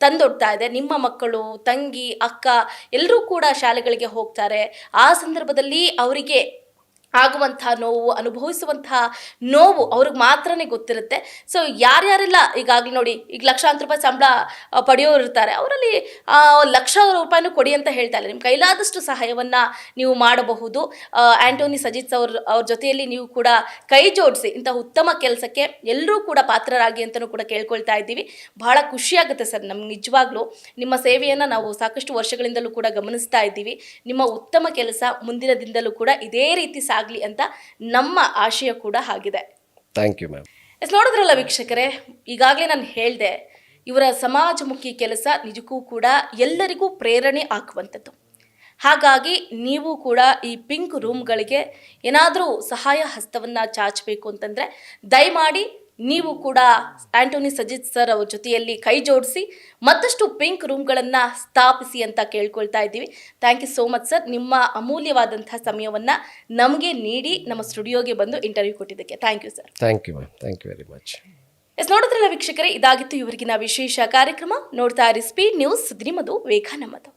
ತಂದೊಡ್ತಾ ಇದೆ. ನಿಮ್ಮ ಮಕ್ಕಳು, ತಂಗಿ, ಅಕ್ಕ ಎಲ್ಲರೂ ಕೂಡ ಶಾಲೆಗಳಿಗೆ ಹೋಗ್ತಾರೆ. ಆ ಸಂದರ್ಭದಲ್ಲಿ ಅವರಿಗೆ ಆಗುವಂತಹ ನೋವು, ಅನುಭವಿಸುವಂತಹ ನೋವು ಅವ್ರಿಗೆ ಮಾತ್ರನೇ ಗೊತ್ತಿರುತ್ತೆ. ಸೊ ಯಾರ್ಯಾರೆಲ್ಲ ಈಗಾಗಲೇ ನೋಡಿ, ಈಗ ಲಕ್ಷಾಂತರ ರೂಪಾಯಿ ಸಂಬಳ ಪಡೆಯೋರು ಇರ್ತಾರೆ, ಅವರಲ್ಲಿ ಲಕ್ಷ ರೂಪಾಯಿನೂ ಕೊಡಿ ಅಂತ ಹೇಳ್ತಾ ಇಲ್ಲ. ನಿಮ್ಮ ಕೈಲಾದಷ್ಟು ಸಹಾಯವನ್ನು ನೀವು ಮಾಡಬಹುದು. ಆಂಟೋನಿ ಸಜಿತ್ ಅವ್ರ ಜೊತೆಯಲ್ಲಿ ನೀವು ಕೂಡ ಕೈ ಜೋಡಿಸಿ ಇಂಥ ಉತ್ತಮ ಕೆಲಸಕ್ಕೆ ಎಲ್ಲರೂ ಕೂಡ ಪಾತ್ರರಾಗಿ ಅಂತಲೂ ಕೂಡ ಕೇಳ್ಕೊಳ್ತಾ ಇದ್ದೀವಿ. ಬಹಳ ಖುಷಿಯಾಗುತ್ತೆ ಸರ್ ನಮ್ಗೆ ನಿಜವಾಗ್ಲೂ. ನಿಮ್ಮ ಸೇವೆಯನ್ನು ನಾವು ಸಾಕಷ್ಟು ವರ್ಷಗಳಿಂದಲೂ ಕೂಡ ಗಮನಿಸ್ತಾ ಇದ್ದೀವಿ. ನಿಮ್ಮ ಉತ್ತಮ ಕೆಲಸ ಮುಂದಿನ ದಿನದಲ್ಲೂ ಕೂಡ ಇದೇ ರೀತಿ ಸಾಗಲಿ ಅಂತ ನಮ್ಮ ಆಶಯ ಕೂಡ ಆಗಿದೆ. Thank you ma'am. ನೋಡಿದ್ರಲ್ಲ ವೀಕ್ಷಕರೇ, ಈಗಾಗಲೇ ನಾನು ಹೇಳಿದೆ, ಇವರ ಸಮಾಜಮುಖಿ ಕೆಲಸ ನಿಜಕ್ಕೂ ಕೂಡ ಎಲ್ಲರಿಗೂ ಪ್ರೇರಣೆ ಆಗುವಂಥದ್ದು. ಹಾಗಾಗಿ ನೀವು ಕೂಡ ಈ ಪಿಂಕ್ ರೂಮ್ಗಳಿಗೆ ಏನಾದರೂ ಸಹಾಯ ಹಸ್ತವನ್ನು ಚಾಚಬೇಕು ಅಂತಂದರೆ ದಯಮಾಡಿ ನೀವು ಕೂಡ ಆಂಟೋನಿ ಸಜಿತ್ ಸರ್ ಅವ್ರ ಜೊತೆಯಲ್ಲಿ ಕೈ ಜೋಡಿಸಿ ಮತ್ತಷ್ಟು ಪಿಂಕ್ ರೂಮ್ಗಳನ್ನು ಸ್ಥಾಪಿಸಿ ಅಂತ ಕೇಳ್ಕೊಳ್ತಾ ಇದ್ದೀವಿ. Thank you so much sir, ನಿಮ್ಮ ಅಮೂಲ್ಯವಾದಂಥ ಸಮಯವನ್ನು ನಮಗೆ ನೀಡಿ ನಮ್ಮ ಸ್ಟುಡಿಯೋಗೆ ಬಂದು ಇಂಟರ್ವ್ಯೂ ಕೊಟ್ಟಿದ್ದಕ್ಕೆ thank you sir. Thank you ma'am, thank you very much. ನೋಡಿದ್ರಲ್ಲ ವೀಕ್ಷಕರೇ, ಇದಾಗಿತ್ತು ಇವರಿಗಿನ ವಿಶೇಷ ಕಾರ್ಯಕ್ರಮ. ನೋಡ್ತಾ ಇರಿ ಸ್ಪೀಡ್ ನ್ಯೂಸ್, ನಿಮ್ಮದು ವೇಗ ನಮ್ಮದು.